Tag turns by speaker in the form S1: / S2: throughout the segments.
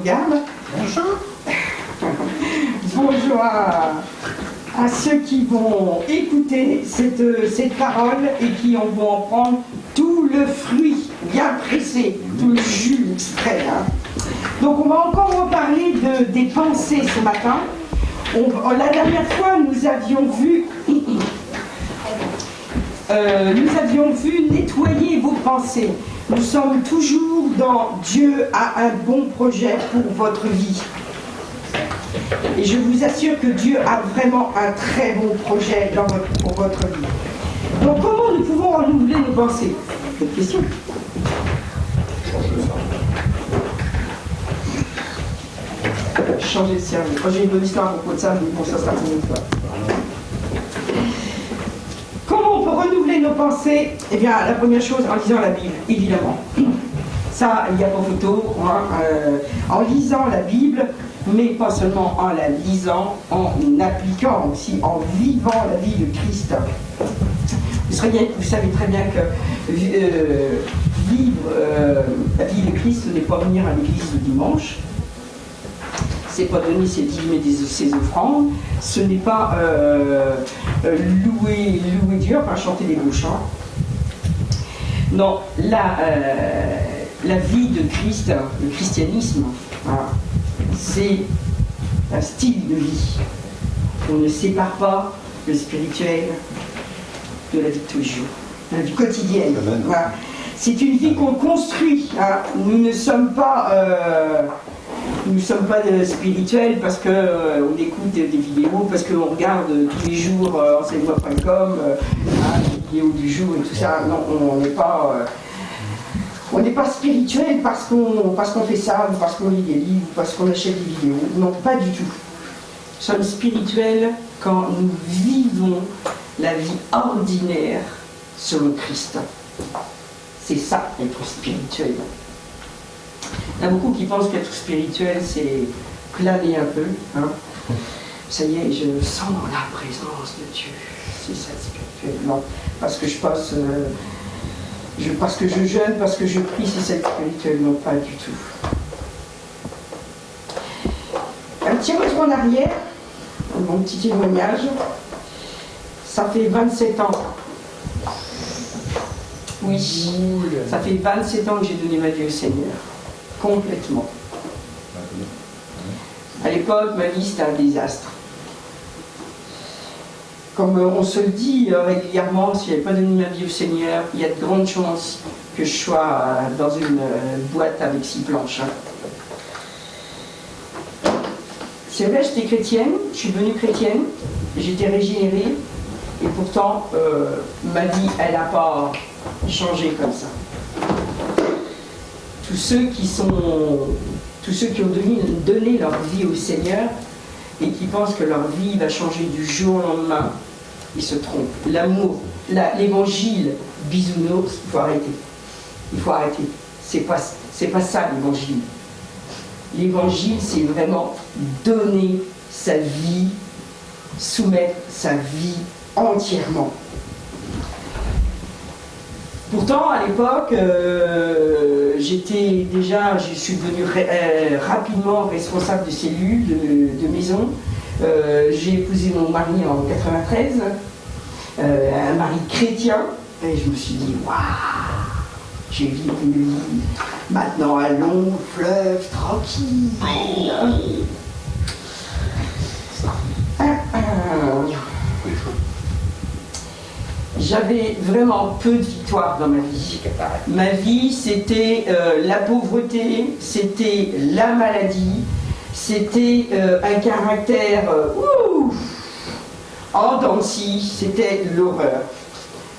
S1: regardent.
S2: Bonjour.
S1: Bonjour à ceux qui vont écouter cette parole et qui vont en prendre tout le fruit bien pressé, tout le jus extrait. Hein. Donc on va encore reparler des pensées ce matin. La dernière fois, nous avions vu nettoyer vos pensées. Nous sommes toujours dans Dieu a un bon projet pour votre vie. Et je vous assure que Dieu a vraiment un très bon projet pour votre vie. Donc comment nous pouvons renouveler nos pensées? Bonne question. Changer de cerveau. J'ai une bonne histoire à propos de ça, mais bon, ça sera pour une fois. Comment on peut renouveler nos pensées? Eh bien, la première chose, en lisant la Bible, évidemment. Ça, il n'y a pas photo. Hein, en lisant la Bible, mais pas seulement en la lisant, en appliquant aussi, en vivant la vie de Christ. Vous savez très bien que vivre la vie de Christ, ce n'est pas venir à l'église le dimanche, c'est pas donner ses dîmes et ses offrandes, ce n'est pas louer Dieu, enfin chanter des beaux chants. Non, la vie de Christ, le christianisme, voilà, c'est un style de vie. On ne sépare pas le spirituel de la vie de tous les jours, du quotidien. Voilà. C'est une vie qu'on construit. Hein. Nous ne sommes pas spirituels parce qu'on écoute des vidéos, parce qu'on regarde tous les jours enseignement.com, les vidéos du jour et tout ça. Non, on n'est pas spirituel parce qu'on fait ça, ou parce qu'on lit des livres, ou parce qu'on achète des vidéos. Non, pas du tout. Nous sommes spirituels quand nous vivons la vie ordinaire selon Christ. C'est ça, être spirituel. Il y en a beaucoup qui pensent qu'être spirituel, c'est planer un peu. Hein. Ça y est, je sens la présence de Dieu. C'est ça, spirituel. Non, parce que je passe... parce que je jeûne, parce que je prie, c'est ça spirituel. Non, pas du tout. Un petit retour en arrière, mon petit témoignage. Ça fait 27 ans. Oui, ça fait 27 ans que j'ai donné ma vie au Seigneur. Complètement. À l'époque, ma vie, c'était un désastre. Comme on se le dit régulièrement, si je n'avais pas donné ma vie au Seigneur, il y a de grandes chances que je sois dans une boîte avec 6 planches. C'est vrai, j'étais chrétienne, je suis devenue chrétienne, j'étais régénérée, et pourtant, ma vie, elle n'a pas changé comme ça. Tous ceux qui ont donné leur vie au Seigneur et qui pensent que leur vie va changer du jour au lendemain, ils se trompent. L'amour, l'évangile bisounours, il faut arrêter. Il faut arrêter. C'est pas ça l'évangile. L'évangile, c'est vraiment donner sa vie, soumettre sa vie entièrement. Pourtant, à l'époque, je suis devenue rapidement responsable de cellule, de maison. J'ai épousé mon mari en 93, un mari chrétien, et je me suis dit, waouh, j'ai vécu une vie maintenant un long fleuve tranquille. J'avais vraiment peu de victoires dans ma vie. Ma vie, c'était la pauvreté, c'était la maladie, c'était un caractère en dents de scie, c'était l'horreur.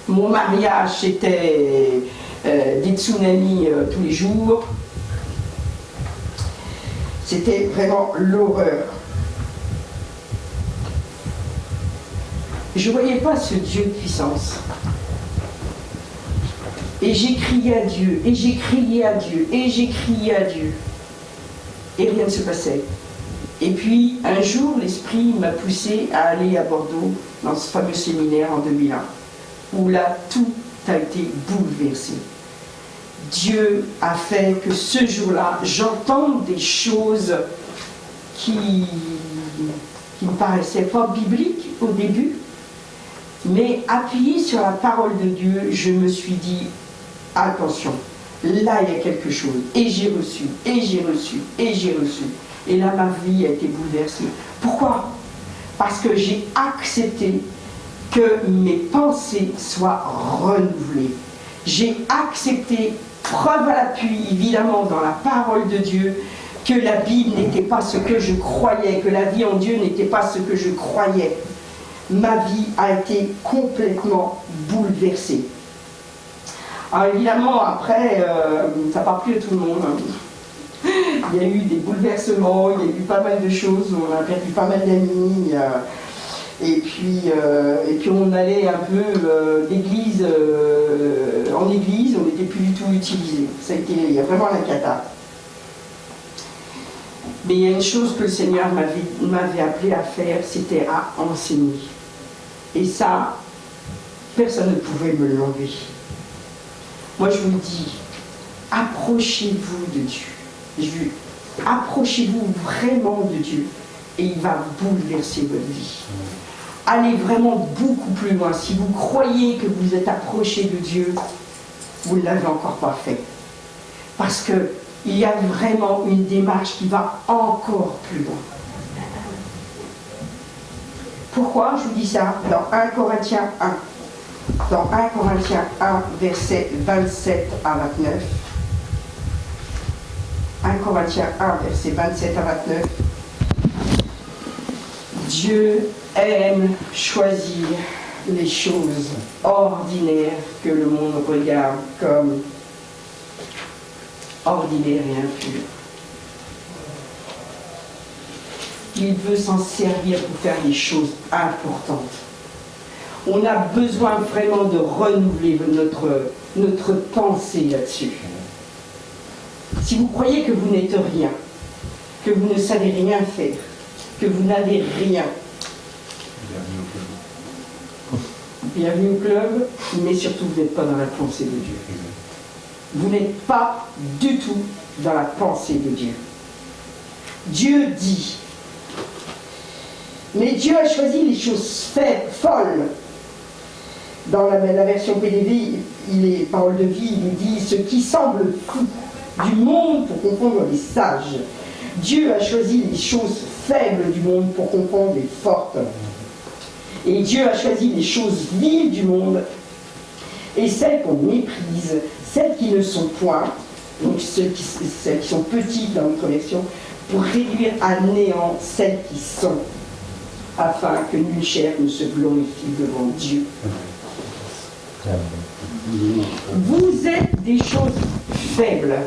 S1: Mon mariage, c'était des tsunamis tous les jours. C'était vraiment l'horreur. Je ne voyais pas ce Dieu de puissance. Et j'ai crié à Dieu, et j'ai crié à Dieu, et j'ai crié à Dieu. Et rien ne se passait. Et puis, un jour, l'Esprit m'a poussé à aller à Bordeaux, dans ce fameux séminaire en 2001, où là, tout a été bouleversé. Dieu a fait que ce jour-là, j'entende des choses qui me paraissaient pas bibliques au début, mais appuyé sur la parole de Dieu, je me suis dit, attention, là il y a quelque chose. Et j'ai reçu, et j'ai reçu, et j'ai reçu. Et là ma vie a été bouleversée. Pourquoi? Parce que j'ai accepté que mes pensées soient renouvelées. J'ai accepté, preuve à l'appui, évidemment, dans la parole de Dieu, que la Bible n'était pas ce que je croyais, que la vie en Dieu n'était pas ce que je croyais. Ma vie a été complètement bouleversée. Alors évidemment, après, ça n'a pas plu à tout le monde. Il y a eu des bouleversements, il y a eu pas mal de choses, on a perdu pas mal d'amis. Et puis on allait un peu d'église en église, on n'était plus du tout utilisé. Ça a été vraiment la cata. Mais il y a une chose que le Seigneur m'avait appelé à faire, c'était à enseigner. Et ça, personne ne pouvait me l'enlever. Moi je vous dis, approchez-vous de Dieu. Approchez-vous vraiment de Dieu et il va bouleverser votre vie. Allez vraiment beaucoup plus loin. Si vous croyez que vous êtes approché de Dieu, vous ne l'avez encore pas fait. Parce qu'il y a vraiment une démarche qui va encore plus loin. Pourquoi je vous dis ça? Dans 1 Corinthiens 1. Dans 1 Corinthiens 1, versets 27 à 29. 1 Corinthiens 1, versets 27 à 29. Dieu aime choisir les choses ordinaires que le monde regarde comme ordinaires et impures. Il veut s'en servir pour faire des choses importantes. On a besoin vraiment de renouveler notre pensée là-dessus. Si vous croyez que vous n'êtes rien, que vous ne savez rien faire, que vous n'avez rien, bienvenue au club, mais surtout vous n'êtes pas dans la pensée de Dieu. Vous n'êtes pas du tout dans la pensée de Dieu. Dieu dit, mais Dieu a choisi les choses folles. Dans la version PDV, il est parole de vie, il nous dit ce qui semble fou du monde pour confondre les sages. Dieu a choisi les choses faibles du monde pour confondre les fortes. Et Dieu a choisi les choses viles du monde et celles qu'on méprise, celles qui ne sont point, donc celles qui sont petites dans notre version, pour réduire à néant celles qui sont, afin que nulle chair ne se glorifie devant Dieu. Vous êtes des choses faibles.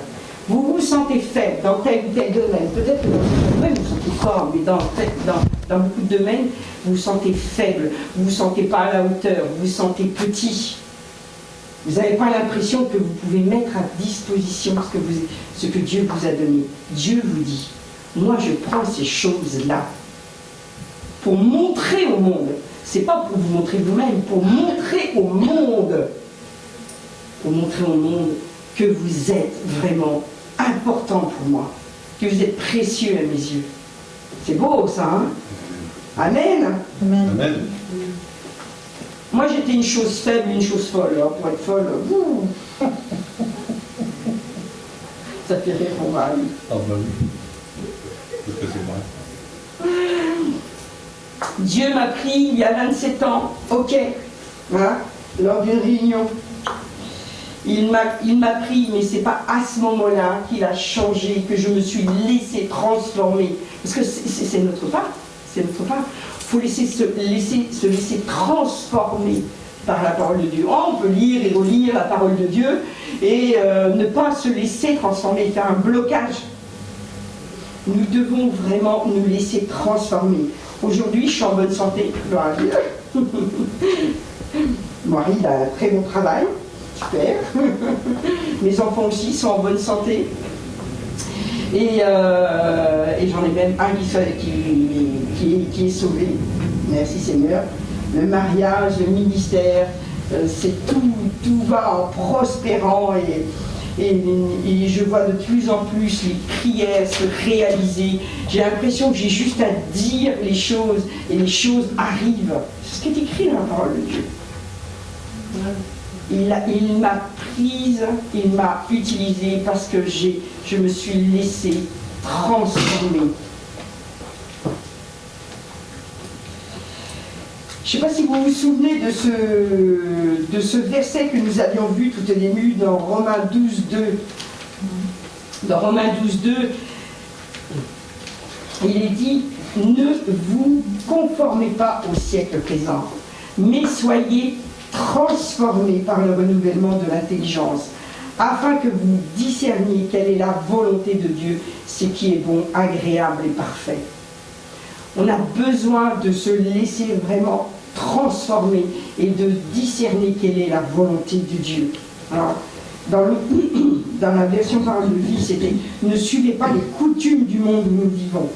S1: Vous vous sentez faible dans tel ou tel domaine. Peut-être que dans ce domaine, vous vous sentez fort, mais dans beaucoup de domaines, vous vous sentez faible. Vous ne vous sentez pas à la hauteur. Vous vous sentez petit. Vous n'avez pas l'impression que vous pouvez mettre à disposition ce que Dieu vous a donné. Dieu vous dit, moi je prends ces choses-là pour montrer au monde. C'est pas pour vous montrer vous-même, pour montrer au monde. Pour montrer au monde que vous êtes vraiment important pour moi, que vous êtes précieux à mes yeux. C'est beau ça, hein? Amen.
S2: Amen.
S3: Amen.
S1: Moi j'étais une chose faible, une chose folle. Alors, pour être folle, ça fait rire mon mari.
S3: Ah bah oui. Parce que c'est vrai.
S1: Dieu m'a pris il y a 27 ans, ok, hein, lors d'une réunion. Il m'a pris, mais c'est pas à ce moment-là qu'il a changé, que je me suis laissé transformer. Parce que c'est notre part, c'est notre part. Il faut se laisser transformer par la parole de Dieu. On peut lire et relire la parole de Dieu et ne pas se laisser transformer, faire un blocage. Nous devons vraiment nous laisser transformer. Aujourd'hui, je suis en bonne santé, gloire à Dieu. Marie, il a un très bon travail. Super. Mes enfants aussi sont en bonne santé. Et j'en ai même un qui est sauvé. Merci Seigneur. Le mariage, le ministère, c'est tout va en prospérant et je vois de plus en plus les prières se réaliser. J'ai l'impression que j'ai juste à dire les choses et les choses arrivent. C'est ce qui est écrit dans la parole de Dieu. Il m'a prise, il m'a utilisée parce que je me suis laissée transformer. Je ne sais pas si vous vous souvenez de ce verset que nous avions vu tout au début dans Romains 12, 2. Dans Romains 12, 2, il est dit « Ne vous conformez pas au siècle présent, mais soyez transformés par le renouvellement de l'intelligence, afin que vous discerniez quelle est la volonté de Dieu, ce qui est bon, agréable et parfait. » On a besoin de se laisser vraiment transformer et de discerner quelle est la volonté de Dieu. Alors, dans la version Parole de vie, c'était « Ne suivez pas les coutumes du monde où nous vivons,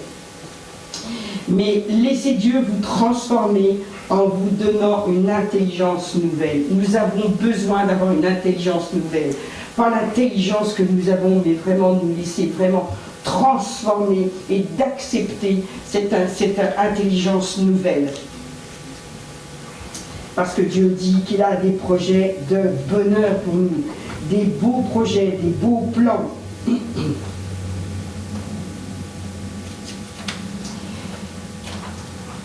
S1: mais laissez Dieu vous transformer en vous donnant une intelligence nouvelle. » Nous avons besoin d'avoir une intelligence nouvelle. Pas l'intelligence que nous avons, mais vraiment nous laisser vraiment transformer et d'accepter cette intelligence nouvelle. Parce que Dieu dit qu'il a des projets de bonheur pour nous, des beaux projets, des beaux plans.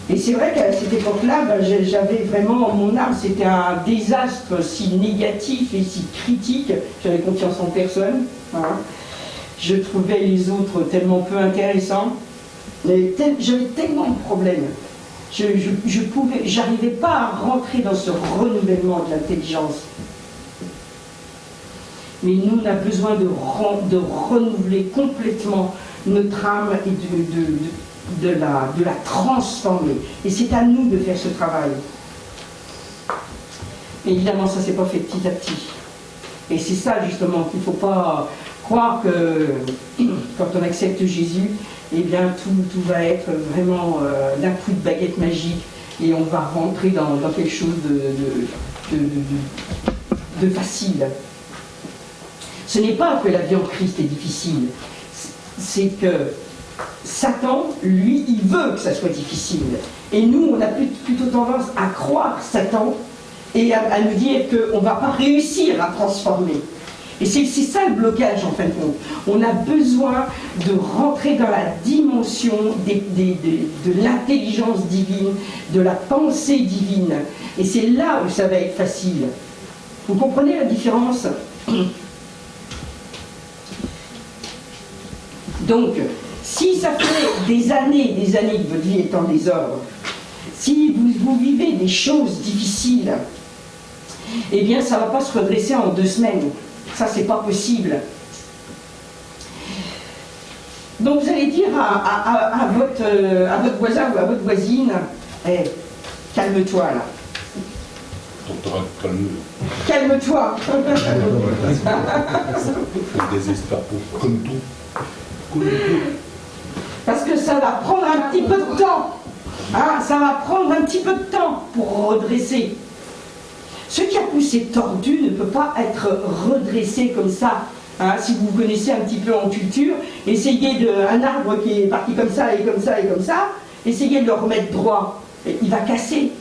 S1: Et c'est vrai qu'à cette époque-là, j'avais vraiment, mon âme, c'était un désastre si négatif et si critique, j'avais confiance en personne. Voilà. Je trouvais les autres tellement peu intéressants, j'avais tellement de problèmes. J'arrivais pas à rentrer dans ce renouvellement de l'intelligence. Mais nous, on a besoin de renouveler complètement notre âme et de la transformer. Et c'est à nous de faire ce travail. Mais évidemment, ça ne s'est pas fait petit à petit. Et c'est ça, justement, qu'il ne faut pas croire que quand on accepte Jésus, eh bien, tout va être vraiment d'un coup de baguette magique et on va rentrer dans quelque chose de facile. Ce n'est pas que la vie en Christ est difficile, c'est que Satan, lui, il veut que ça soit difficile. Et nous, on a plutôt tendance à croire Satan et à nous dire qu'on ne va pas réussir à transformer. Et c'est ça le blocage, en fin de compte. On a besoin de rentrer dans la dimension de l'intelligence divine, de la pensée divine. Et c'est là où ça va être facile. Vous comprenez la différence ? Donc, si ça fait des années que votre vie est en désordre, si vous vivez des choses difficiles, eh bien, ça ne va pas se redresser en 2 semaines. Ça, c'est pas possible. Donc, vous allez dire à votre voisin ou à votre voisine, hey, calme-toi là. Calme-toi.
S3: Je désespère comme tout.
S1: Parce que ça va prendre un petit peu de temps. Hein, ça va prendre un petit peu de temps pour redresser. Ce qui a poussé tordu ne peut pas être redressé comme ça. Hein, si vous connaissez un petit peu en culture, essayez un arbre qui est parti comme ça et comme ça et comme ça, essayez de le remettre droit. Et il va casser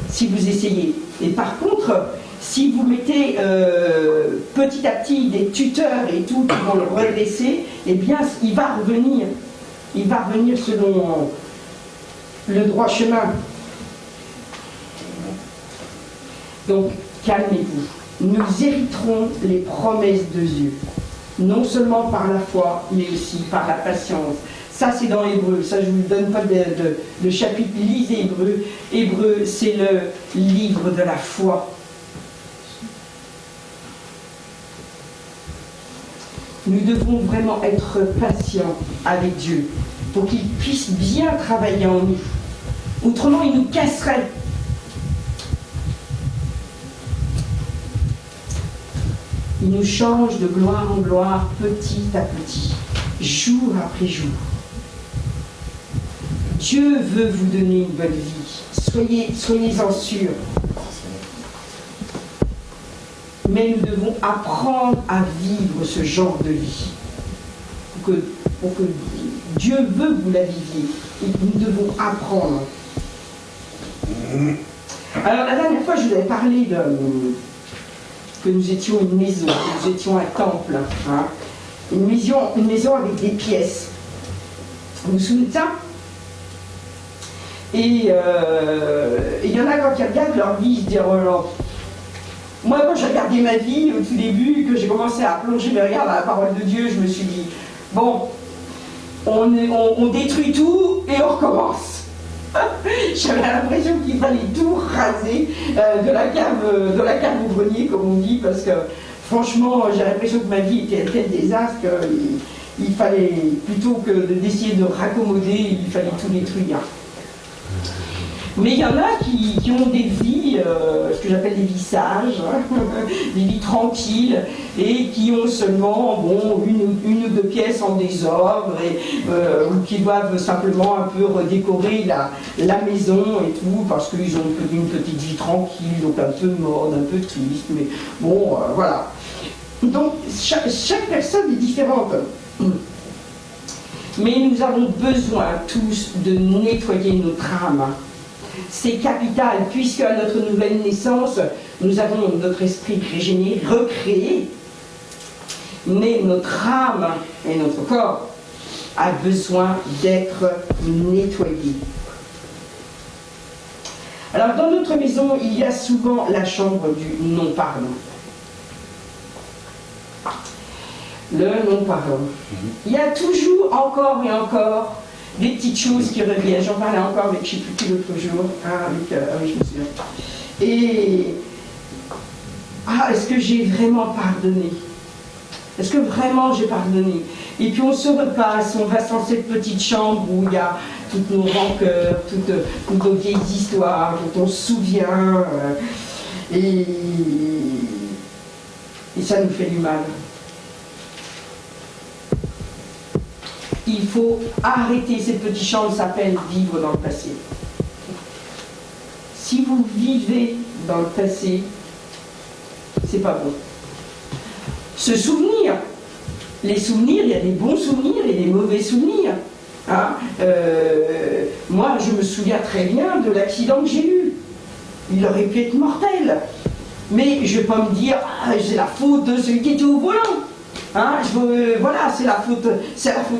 S1: si vous essayez. Et par contre, si vous mettez petit à petit des tuteurs et tout qui vont le redresser, eh bien, il va revenir. Il va revenir selon le droit chemin. Donc, calmez-vous. Nous hériterons les promesses de Dieu. Non seulement par la foi, mais aussi par la patience. Ça, c'est dans Hébreu. Ça, je ne vous donne pas de chapitre. Lisez Hébreu. Hébreu, c'est le livre de la foi. Nous devons vraiment être patients avec Dieu pour qu'il puisse bien travailler en nous. Autrement, il nous casserait. Il nous change de gloire en gloire, petit à petit, jour après jour. Dieu veut vous donner une bonne vie. Soyez-en sûrs. mais nous devons apprendre à vivre ce genre de vie. Pour que Dieu veut que vous la viviez. Et nous devons apprendre. Alors la dernière fois, je vous avais parlé que nous étions une maison, que nous étions un temple. Hein, une maison avec des pièces. Vous vous souvenez de ça? Et il y en a quand ils regardent leur vie, ils se disent oh là. Moi, quand j'ai regardé ma vie au tout début, que j'ai commencé à plonger mes regards dans la parole de Dieu, je me suis dit bon, on détruit tout et on recommence. J'avais l'impression qu'il fallait tout raser de la cave au grenier, comme on dit, parce que franchement, j'ai l'impression que ma vie était un tel désastre qu'il fallait, plutôt que d'essayer de raccommoder, il fallait tout détruire. Mais il y en a qui ont des vies, ce que j'appelle des vies sages, des vies tranquilles, et qui ont seulement une ou deux pièces en désordre, ou qui doivent simplement un peu redécorer la maison et tout, parce qu'ils ont une petite vie tranquille, donc un peu morne, un peu triste, mais bon, voilà. Donc chaque personne est différente. Mais nous avons besoin tous de nettoyer notre âme. C'est capital, puisque à notre nouvelle naissance, nous avons notre esprit régénéré, recréé, mais notre âme et notre corps a besoin d'être nettoyés. Alors dans notre maison, il y a souvent la chambre du non-pardon. Le non-pardon. Il y a toujours, encore et encore, des petites choses qui reviennent. J'en parlais encore avec, je ne sais plus qui l'autre jour, oui, je me souviens. Et, est-ce que j'ai vraiment pardonné? Est-ce que vraiment j'ai pardonné? Et puis on se repasse, on va dans cette petite chambre où il y a toutes nos rancœurs, toutes nos vieilles histoires, dont on se souvient, et ça nous fait du mal. Il faut arrêter cette petite chambre, s'appelle vivre dans le passé. Si vous vivez dans le passé, c'est pas bon. Se souvenir, les souvenirs, il y a des bons souvenirs et des mauvais souvenirs. Hein, moi, je me souviens très bien de l'accident que j'ai eu. Il aurait pu être mortel. Mais je ne vais pas me dire, c'est la faute de celui qui était au volant. Hein, voilà, c'est la faute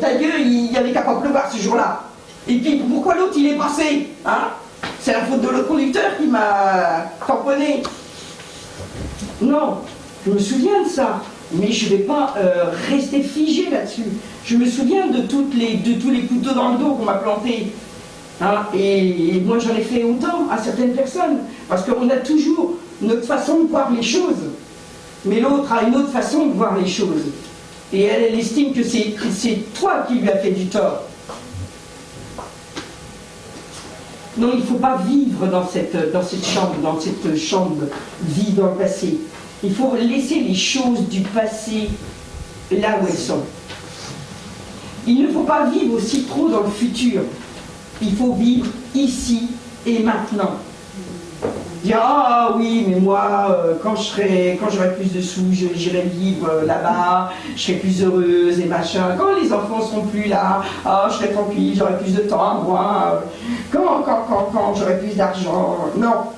S1: à Dieu, il n'y avait qu'à pas pleuvoir ce jour-là. Et puis pourquoi l'autre il est passé, hein? C'est la faute de l'autre conducteur qui m'a tamponné. Non, je me souviens de ça, mais je ne vais pas rester figé là-dessus. Je me souviens de tous les couteaux dans le dos qu'on m'a plantés. Hein, et moi j'en ai fait autant à certaines personnes, parce qu'on a toujours notre façon de voir les choses. Mais l'autre a une autre façon de voir les choses. Et elle estime que c'est toi qui lui as fait du tort. Non, il ne faut pas vivre dans cette chambre vie dans le passé. Il faut laisser les choses du passé là où elles sont. Il ne faut pas vivre aussi trop dans le futur. Il faut vivre ici et maintenant. Dire ah oui, mais moi quand j'aurai plus de sous, j'irai vivre là-bas, je serai plus heureuse et machin. Quand les enfants seront plus là, je serai tranquille, j'aurai plus de temps à moi. Quand j'aurai plus d'argent. Non,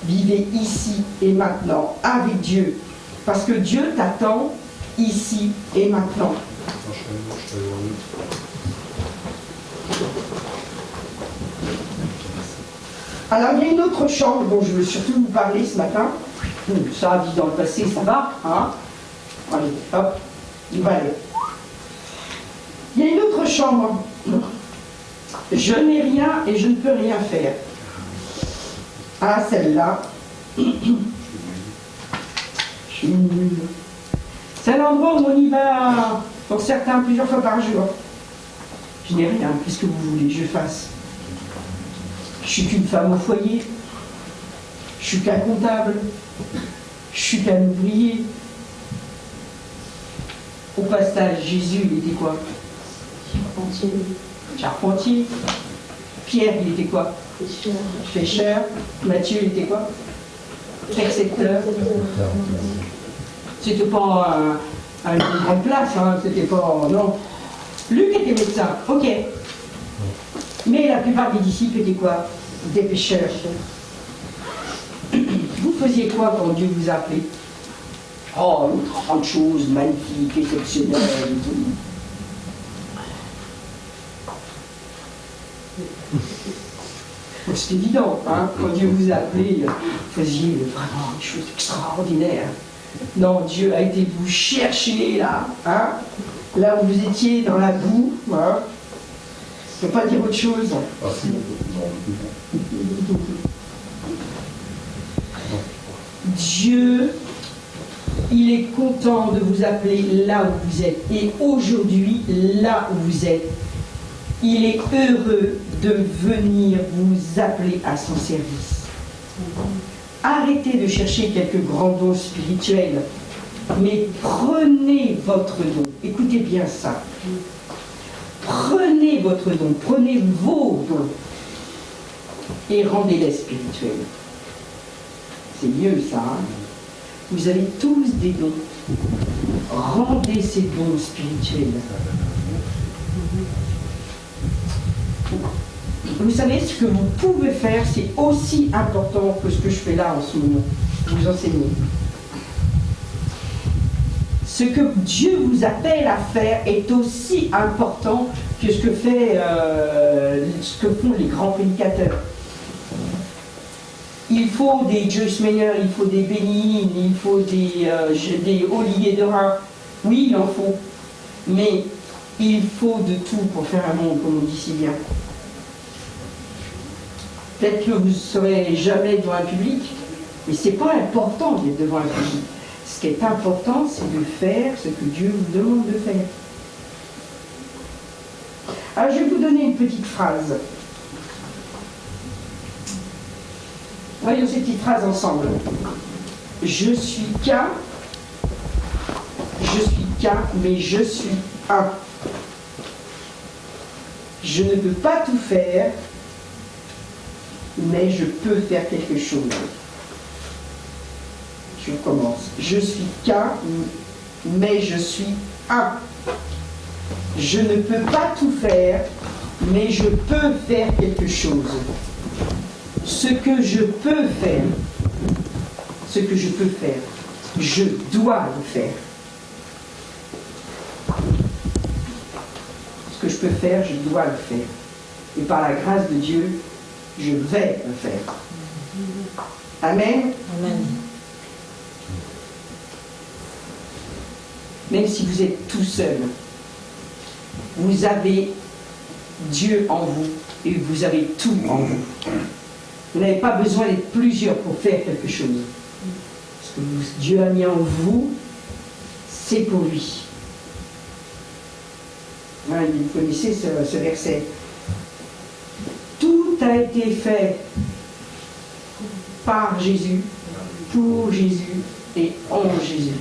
S1: vivez ici et maintenant avec Dieu, parce que Dieu t'attend ici et maintenant. Alors il y a une autre chambre dont je veux surtout vous parler ce matin. Ça, vit dans le passé, ça va, hein? Allez, hop, il va aller. Il y a une autre chambre. Je n'ai rien et je ne peux rien faire. Ah, celle-là. Je suis nulle. C'est l'endroit où on y va, pour certains, plusieurs fois par jour. Je n'ai rien. Qu'est-ce que vous voulez que je fasse? Je suis qu'une femme au foyer, je suis qu'un comptable, je suis qu'un ouvrier. Au passage, Jésus, il était quoi?
S2: Charpentier.
S1: Charpentier. Pierre, il était quoi?
S2: Pêcheur.
S1: Pêcheur. Matthieu, il était quoi? Percepteur. C'était pas une grande place, hein, c'était pas... Non. Luc était médecin, ok. Mais la plupart des disciples étaient quoi? Des pêcheurs. Vous faisiez quoi quand Dieu vous appelait? Oh, une grande chose magnifique, exceptionnelle. C'est évident, hein, quand Dieu vous a appelé, vous faisiez vraiment des choses extraordinaires. Non, Dieu a été vous chercher là, hein, là où vous étiez dans la boue. Hein. Je ne peux pas dire autre chose.
S3: Ah, si, non,
S1: Dieu, il est content de vous appeler là où vous êtes. Et aujourd'hui, là où vous êtes, il est heureux de venir vous appeler à son service. Arrêtez de chercher quelques grands dons spirituels, mais prenez votre don. Écoutez bien ça. Prenez votre don, prenez vos dons et rendez-les spirituels. C'est mieux ça. Hein? Vous avez tous des dons. Rendez ces dons spirituels. Vous savez, ce que vous pouvez faire, c'est aussi important que ce que je fais là en ce moment. Vous enseigner. Ce que Dieu vous appelle à faire est aussi important que ce que font les grands prédicateurs. Il faut des Joyce Meyer, il faut des Bénigne, il faut des Olivier de Rhin. Oui, il en faut. Mais il faut de tout pour faire un monde, comme on dit si bien. Peut-être que vous ne serez jamais devant un public, mais ce n'est pas important d'être devant un public. Ce qui est important, c'est de faire ce que Dieu vous demande de faire. Alors, je vais vous donner une petite phrase. Voyons ces petites phrases ensemble. Je suis qu'un, mais je suis un. Je ne peux pas tout faire, mais je peux faire quelque chose. Je commence. Je suis qu'un, mais je suis un. Je ne peux pas tout faire, mais je peux faire quelque chose. Ce que je peux faire, je dois le faire. Ce que je peux faire, je dois le faire. Et par la grâce de Dieu, je vais le faire. Amen.
S2: Amen.
S1: Même si vous êtes tout seul, vous avez Dieu en vous et vous avez tout en vous. Vous n'avez pas besoin d'être plusieurs pour faire quelque chose. Ce que Dieu a mis en vous, c'est pour lui. Hein, vous connaissez ce verset. Tout a été fait par Jésus, pour Jésus et en Jésus.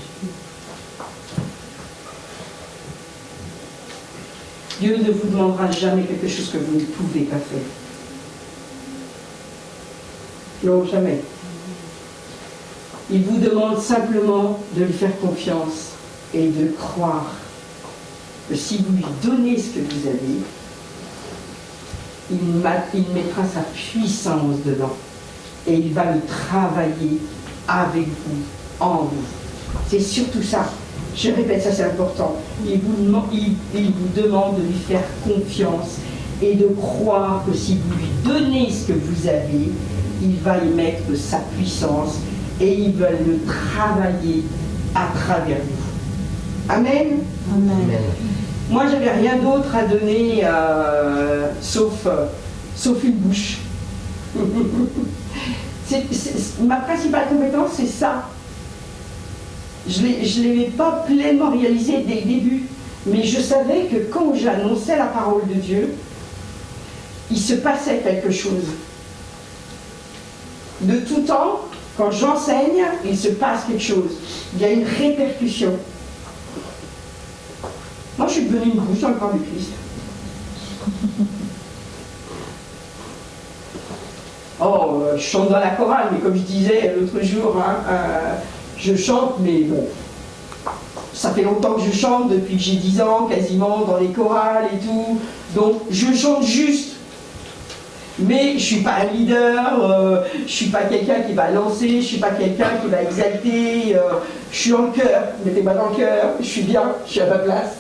S1: Dieu ne vous demandera jamais quelque chose que vous ne pouvez pas faire. Non, jamais. Il vous demande simplement de lui faire confiance et de croire que si vous lui donnez ce que vous avez, il mettra sa puissance dedans et il va le travailler avec vous, en vous. C'est surtout ça. Je répète, ça c'est important. Il vous demande de lui faire confiance et de croire que si vous lui donnez ce que vous avez, il va y mettre sa puissance et il va le travailler à travers vous. Amen.
S2: Amen.
S1: Moi, j'avais rien d'autre à donner sauf une bouche. Ma principale compétence, c'est ça. Je ne l'avais pas pleinement réalisé dès le début, mais je savais que quand j'annonçais la parole de Dieu, il se passait quelque chose. De tout temps, quand j'enseigne, il se passe quelque chose. Il y a une répercussion. Moi, je suis devenue une bouche dans le corps du Christ. Oh, je chante dans la chorale, mais comme je disais l'autre jour, je chante, mais bon, ça fait longtemps que je chante, depuis que j'ai 10 ans, quasiment, dans les chorales et tout. Donc, je chante juste. Mais je ne suis pas un leader, je ne suis pas quelqu'un qui va lancer, je ne suis pas quelqu'un qui va exalter. Je suis dans le cœur, mettez-moi dans le cœur, je suis bien, je suis à ma place.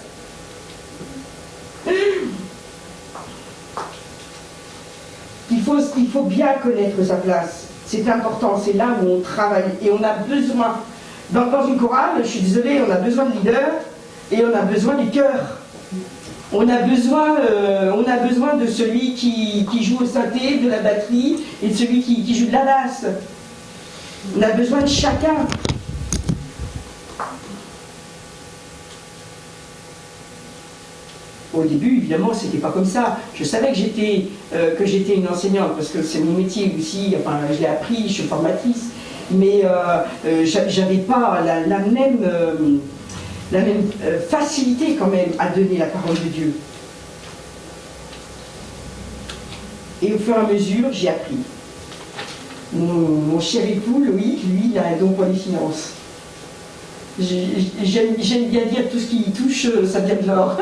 S1: Il faut bien connaître sa place. C'est important, c'est là où on travaille. Et on a besoin, dans une chorale, je suis désolée, on a besoin de leaders et on a besoin du cœur. On a besoin de celui qui joue au synthé, de la batterie, et de celui qui joue de la basse. On a besoin de chacun. Au début, évidemment, c'était pas comme ça. Je savais que j'étais une enseignante, parce que c'est mon métier aussi, enfin, je l'ai appris, je suis formatrice, mais j'avais pas la même facilité quand même à donner la parole de Dieu. Et au fur et à mesure, j'ai appris. Mon cher époux, Loïc, lui, il a un don pour les finances. J'aime bien dire tout ce qui y touche, ça vient de l'or.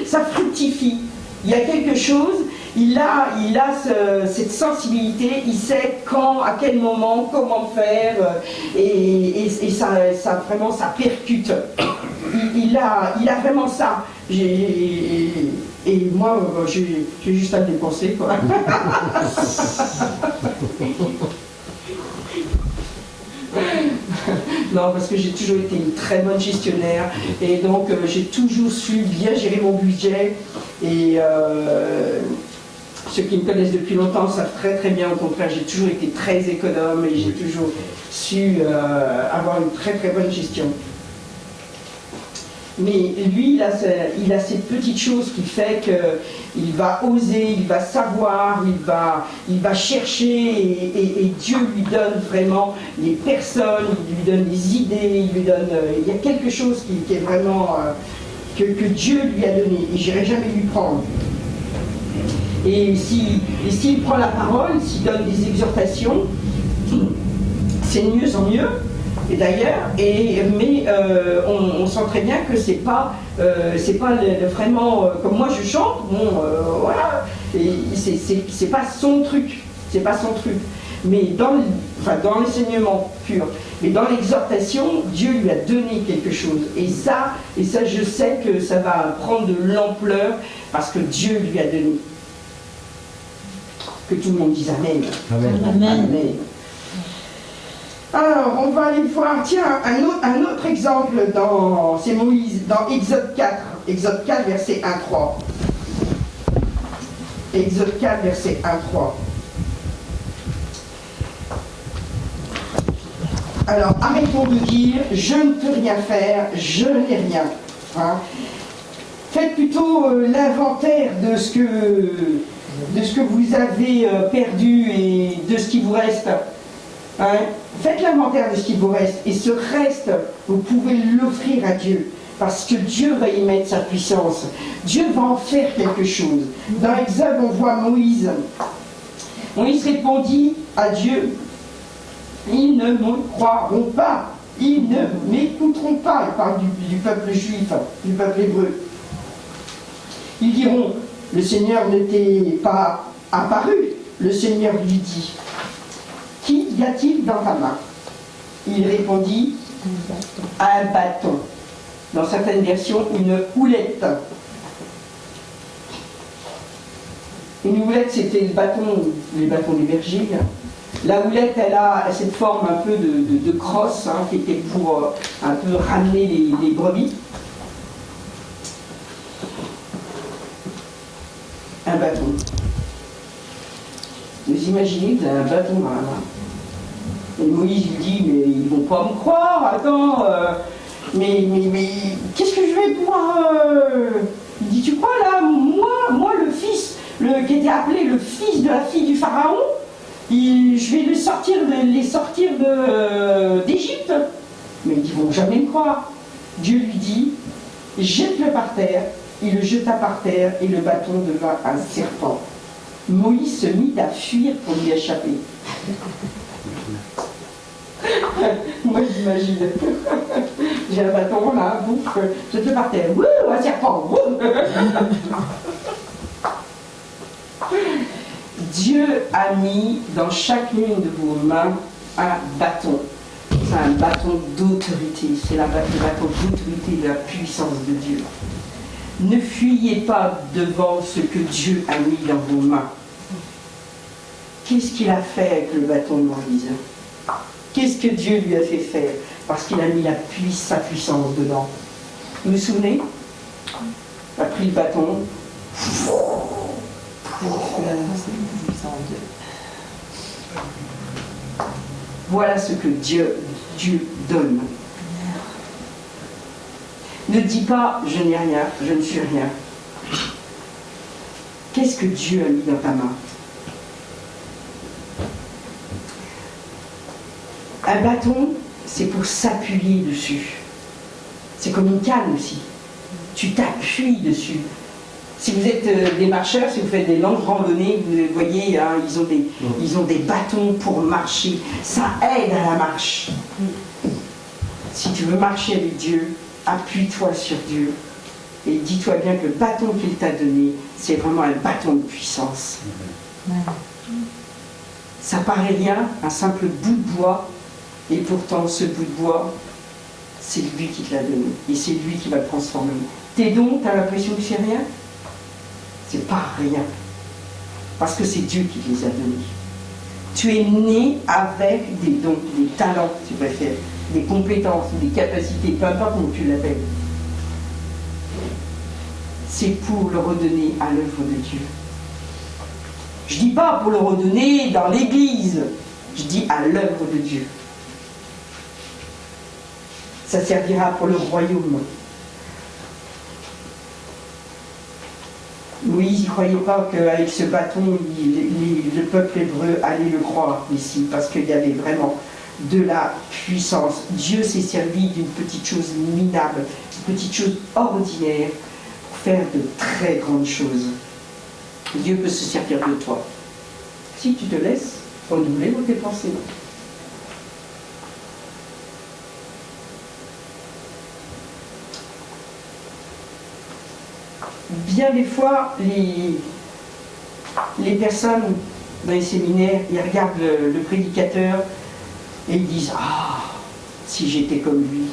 S1: Ça fructifie. Il y a quelque chose, il a cette sensibilité, il sait quand, à quel moment, comment faire, et ça vraiment, ça percute. Il a vraiment ça. Et moi, j'ai juste à le dépenser, quoi. Non, parce que j'ai toujours été une très bonne gestionnaire et donc j'ai toujours su bien gérer mon budget et ceux qui me connaissent depuis longtemps savent très très bien, au contraire, j'ai toujours été très économe et j'ai toujours su avoir une très très bonne gestion. Mais lui, il a cette petite chose qui fait qu'il va oser, il va savoir, il va chercher et Dieu lui donne vraiment les personnes, il lui donne des idées, il y a quelque chose qui est vraiment que Dieu lui a donné et j'irai jamais lui prendre. Et s'il prend la parole, s'il donne des exhortations, c'est de mieux en mieux. Et d'ailleurs, mais on sent très bien que c'est pas vraiment comme moi je chante, bon voilà, c'est pas son truc, Mais dans l'enseignement pur, mais dans l'exhortation, Dieu lui a donné quelque chose. Et ça, je sais que ça va prendre de l'ampleur parce que Dieu lui a donné. Que tout le monde dise Amen.
S2: Amen.
S1: Amen. Amen. Alors, on va aller voir, tiens, un autre exemple, c'est Moïse, dans Exode 4, verset 1-3. Exode 4, verset 1-3. Alors, arrêtons de dire, je ne peux rien faire, je n'ai rien. Hein. Faites plutôt l'inventaire de ce que vous avez perdu et de ce qui vous reste. Hein? Faites l'inventaire de ce qui vous reste et ce reste, vous pouvez l'offrir à Dieu parce que Dieu va y mettre sa puissance. Dieu va en faire quelque chose. Dans Exode, on voit Moïse. Moïse répondit à Dieu, ils ne me croiront pas, ils ne m'écouteront pas. Il parle du peuple juif, du peuple hébreu. Ils diront, le Seigneur n'était pas apparu. Le Seigneur lui dit, qui y a-t-il dans ta main? Il répondit, un bâton. Dans certaines versions, une houlette. Une houlette, c'était les bâtons des bergers. Hein. La houlette, elle a cette forme un peu de crosse, hein, qui était pour un peu ramener les brebis. Un bâton. Vous imaginez, vous avez un bâton dans la main. Et Moïse il dit, mais ils vont pas me croire, attends, mais qu'est-ce que je vais pouvoir... Il dit, tu crois là, moi le fils, qui était appelé le fils de la fille du Pharaon, je vais les sortir d'Égypte. Mais ils ne vont jamais me croire. Dieu lui dit, jette-le par terre. Il le jeta par terre et le bâton devint un serpent. Moïse se mit à fuir pour lui échapper. Moi, j'imagine. J'ai un bâton là, bouf, je te par terre. Wouh, un serpent. Wouh. Dieu a mis dans chacune de vos mains un bâton. C'est un bâton d'autorité. C'est le bâton d'autorité de la puissance de Dieu. Ne fuyez pas devant ce que Dieu a mis dans vos mains. Qu'est-ce qu'il a fait avec le bâton de Moïse? Qu'est-ce que Dieu lui a fait faire? Parce qu'il a mis sa puissance dedans. Vous vous souvenez? Il a pris le bâton. Voilà ce que Dieu donne. Ne dis pas je n'ai rien, je ne suis rien. Qu'est-ce que Dieu a mis dans ta main? Un bâton, c'est pour s'appuyer dessus. C'est comme une canne aussi. Tu t'appuies dessus. Si vous êtes des marcheurs, si vous faites des longues randonnées, vous voyez, hein, ils ont des bâtons pour marcher. Ça aide à la marche. Si tu veux marcher avec Dieu, appuie-toi sur Dieu. Et dis-toi bien que le bâton qu'il t'a donné, c'est vraiment un bâton de puissance. Ça paraît rien, un simple bout de bois, et pourtant ce bout de bois, c'est lui qui te l'a donné. Et c'est lui qui va le transformer. Tes dons, tu as l'impression que c'est rien? C'est pas rien. Parce que c'est Dieu qui te les a donnés. Tu es né avec des dons, des talents, si tu préfères, des compétences, des capacités, peu importe comment tu l'appelles. C'est pour le redonner à l'œuvre de Dieu. Je ne dis pas pour le redonner dans l'église, je dis à l'œuvre de Dieu. Ça servira pour le royaume. Moïse n'y croyait pas qu'avec ce bâton, le peuple hébreu allait le croire ici, parce qu'il y avait vraiment de la puissance. Dieu s'est servi d'une petite chose minable, d'une petite chose ordinaire, pour faire de très grandes choses. Dieu peut se servir de toi, si tu te laisses renouveler dans tes pensées. Bien des fois, les personnes dans les séminaires, ils regardent le prédicateur et ils disent « Ah, si j'étais comme lui.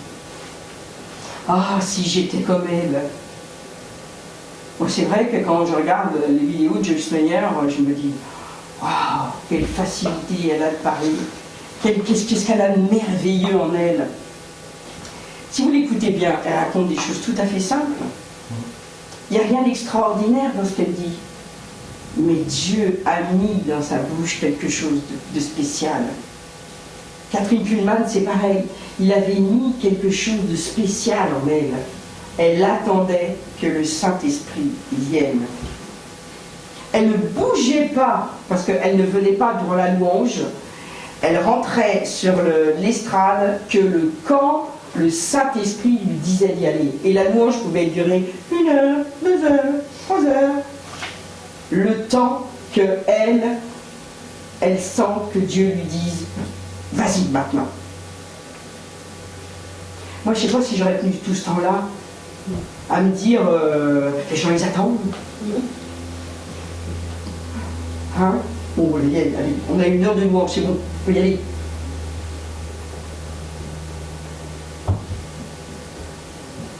S1: Ah, si j'étais comme elle. » Bon, c'est vrai que quand je regarde les vidéos de Joyce Meyer, je me dis « Waouh, quelle facilité elle a de parler. Qu'est-ce qu'elle a de merveilleux en elle. » Si vous l'écoutez bien, elle raconte des choses tout à fait simples. Il n'y a rien d'extraordinaire dans ce qu'elle dit. Mais Dieu a mis dans sa bouche quelque chose de spécial. Catherine Kuhlman, c'est pareil. Il avait mis quelque chose de spécial en elle. Elle attendait que le Saint-Esprit vienne. Elle ne bougeait pas, parce qu'elle ne venait pas durant la louange. Elle rentrait sur l'estrade que le Saint-Esprit lui disait d'y aller. Et la louange pouvait durer 1 heure, 2 heures, 3 heures. Le temps qu'elle sent que Dieu lui dise « Vas-y maintenant ». Moi, je ne sais pas si j'aurais tenu tout ce temps-là à me dire les gens, ils attendent. Hein? Bon, allez, on a 1 heure de louange, c'est bon, on peut y aller.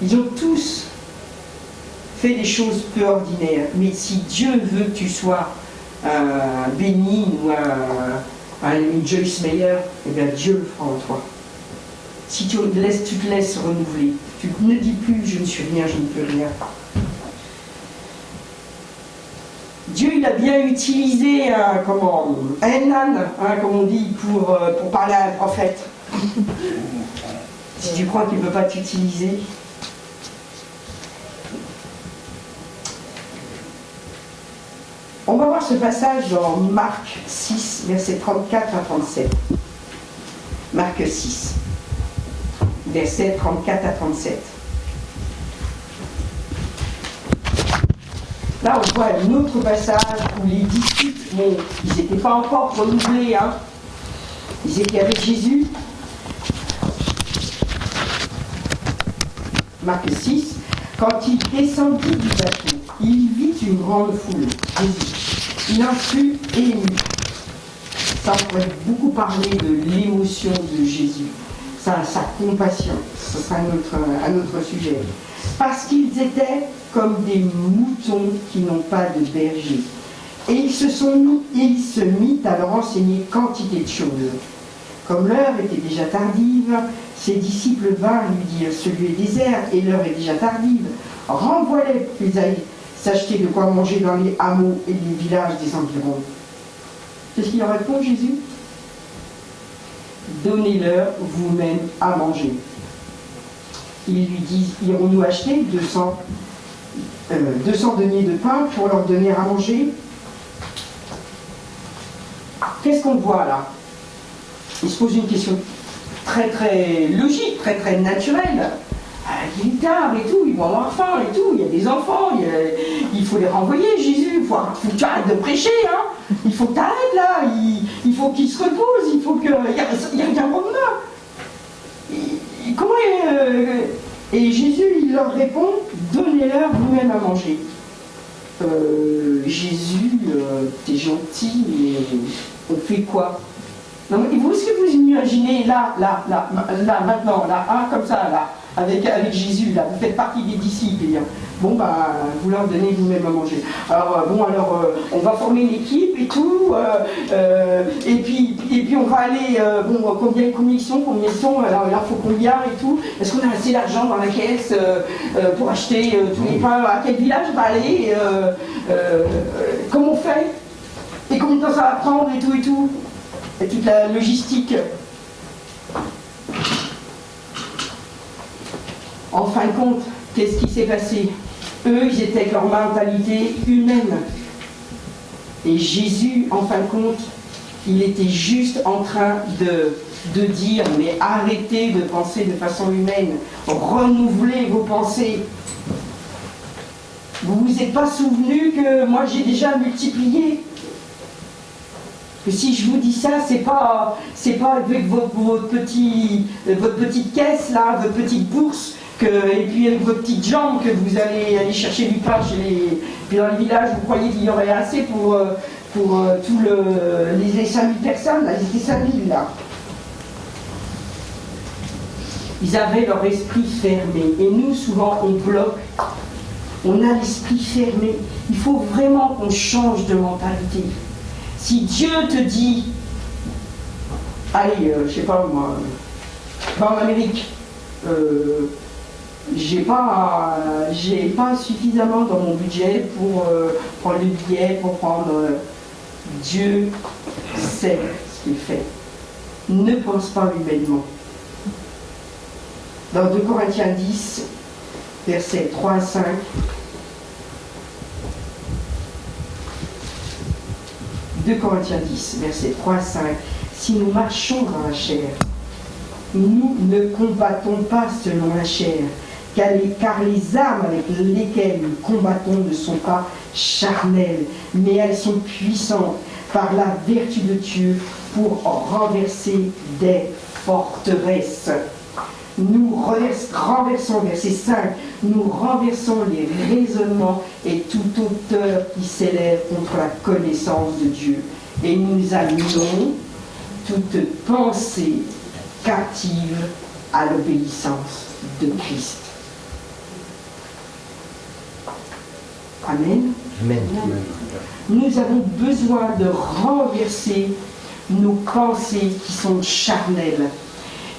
S1: Ils ont tous fait des choses peu ordinaires. Mais si Dieu veut que tu sois béni ou une Joyce Meyer, eh bien Dieu le fera en toi. Si tu te laisses renouveler, tu ne dis plus je ne suis rien, je ne peux rien. Dieu, il a bien utilisé un âne, comme on dit, pour parler à un prophète. Si tu crois qu'il ne peut pas t'utiliser. On va voir ce passage dans Marc 6, versets 34 à 37. Marc 6, versets 34 à 37. Là, on voit un autre passage où les disciples, ils n'étaient pas encore renouvelés, hein. Ils étaient avec Jésus, Marc 6, quand il descendit du bateau, il vit une grande foule, Jésus. Il en fut ému. Ça, on pourrait beaucoup parler de l'émotion de Jésus, sa compassion. Ce sera un autre sujet. Parce qu'ils étaient comme des moutons qui n'ont pas de berger. Et il se mit à leur enseigner quantité de choses. Comme l'heure était déjà tardive, ses disciples vinrent lui dire, ce lieu est désert et l'heure est déjà tardive. Renvoie-les pour qu'ils aillent s'acheter de quoi manger dans les hameaux et les villages des environs. Qu'est-ce qu'il leur répond, Jésus? Donnez-leur vous-même à manger. Ils lui disent, irons-nous acheter 200 deniers de pain pour leur donner à manger? Qu'est-ce qu'on voit là? Il se pose une question très très logique, très très naturelle. Il est tard et tout, ils vont avoir faim et tout, il y a des enfants, il faut les renvoyer, Jésus, il faut que tu arrêtes de prêcher, hein. Il faut que tu arrêtes là, il faut qu'ils se reposent, il faut que... Il y a un problème là. Et Jésus, il leur répond, donnez-leur vous-même à manger. Jésus, t'es gentil, mais on fait quoi? Non, mais vous, est-ce que vous imaginez là, maintenant, là, hein, comme ça, là, avec Jésus, là, vous faites partie des disciples, et, bon, bah, vous leur donnez vous-même à manger. Alors, on va former une équipe et tout, et puis on va aller, combien ils sont, alors il leur faut combien et tout, est-ce qu'on a assez d'argent dans la caisse pour acheter tous les pains, à quel village on va aller, comment on fait, et combien de temps ça va prendre et tout. Et toute la logistique. En fin de compte, qu'est-ce qui s'est passé? Eux, ils étaient avec leur mentalité humaine. Et Jésus, en fin de compte, il était juste en train de dire, mais arrêtez de penser de façon humaine, renouvelez vos pensées. Vous vous êtes pas souvenu que moi j'ai déjà multiplié? Que si je vous dis ça, c'est pas avec votre petite caisse là, votre petite bourse, et puis avec votre petite jambe que vous allez aller chercher du pain puis dans les villages, vous croyez qu'il y aurait assez pour tous les 5000 personnes, là, ils étaient 5000 là. Ils avaient leur esprit fermé. Et nous, souvent, on bloque. On a l'esprit fermé. Il faut vraiment qu'on change de mentalité. Si Dieu te dit, allez, je sais pas moi, va en Amérique, j'ai pas suffisamment dans mon budget pour prendre le billet, pour prendre... Dieu sait ce qu'il fait. Ne pense pas humainement. Dans 2 Corinthiens 10, versets 3 à 5, 2 Corinthiens 10, versets 3 à 5, si nous marchons dans la chair, nous ne combattons pas selon la chair, car les armes avec lesquelles nous combattons ne sont pas charnelles, mais elles sont puissantes par la vertu de Dieu pour renverser des forteresses. Nous renversons, verset 5, nous renversons les raisonnements et toute hauteur qui s'élève contre la connaissance de Dieu. Et nous amenons toute pensée captive à l'obéissance de Christ. Amen.
S2: Amen.
S1: Nous avons besoin de renverser nos pensées qui sont charnelles.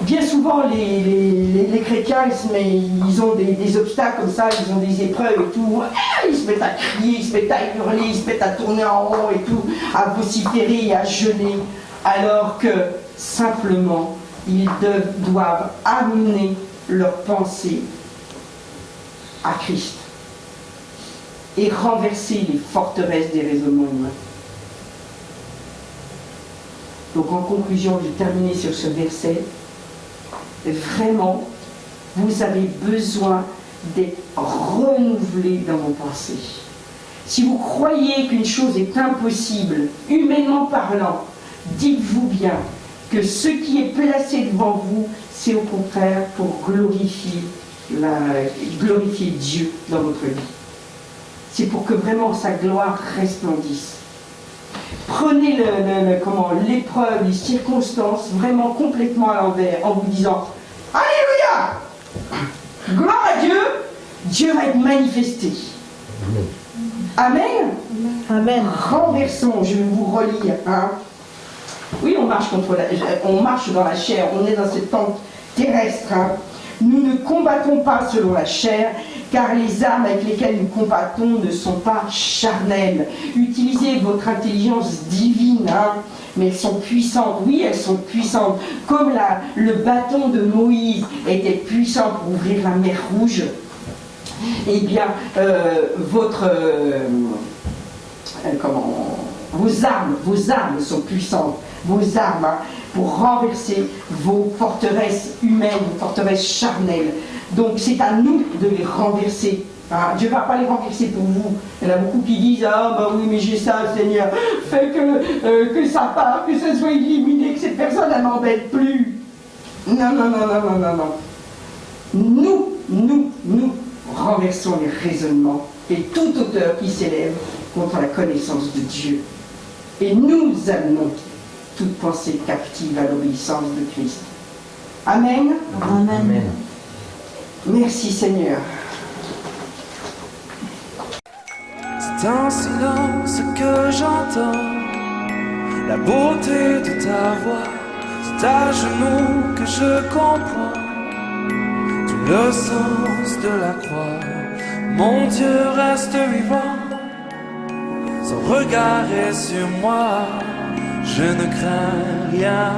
S1: Bien souvent, les chrétiens, ils ont des obstacles comme ça, ils ont des épreuves et tout. Ils se mettent à crier, ils se mettent à hurler, ils se mettent à tourner en rond et tout, à vociférer et à jeûner. Alors que, simplement, ils doivent amener leurs pensées à Christ et renverser les forteresses des raisonnements humains. Donc en conclusion, je vais terminer sur ce verset. Vraiment, vous avez besoin d'être renouvelé dans vos pensées. Si vous croyez qu'une chose est impossible, humainement parlant, dites-vous bien que ce qui est placé devant vous, c'est au contraire pour glorifier glorifier Dieu dans votre vie. C'est pour que vraiment sa gloire resplendisse. Prenez l'épreuve, les circonstances vraiment complètement à l'envers en vous disant Alléluia! Gloire à Dieu, Dieu va être manifesté. Amen.
S2: Amen.
S1: Renversons, je vais vous relire. Hein. Oui, on marche dans la chair, on est dans cette tente terrestre. Hein. Nous ne combattons pas selon la chair, car les armes avec lesquelles nous combattons ne sont pas charnelles. Utilisez votre intelligence divine, hein, mais elles sont puissantes. Oui, elles sont puissantes. Comme le bâton de Moïse était puissant pour ouvrir la mer Rouge, eh bien, vos armes sont puissantes. Vos armes, hein, pour renverser vos forteresses humaines, vos forteresses charnelles. Donc c'est à nous de les renverser. Hein. Dieu ne va pas les renverser pour vous. Il y en a beaucoup qui disent ah ben oui mais j'ai ça Seigneur, fais que ça parte, que ça soit éliminé, que cette personne ne m'embête plus. Non. Nous renversons les raisonnements et toute hauteur qui s'élève contre la connaissance de Dieu. Et nous amenons toute pensée captive à l'obéissance de Christ. Amen.
S2: Amen.
S1: Merci Seigneur.
S4: C'est en silence que j'entends la beauté de ta voix. C'est à genoux que je comprends tout le sens de la croix. Mon Dieu reste vivant, son regard est sur moi. Je ne crains rien.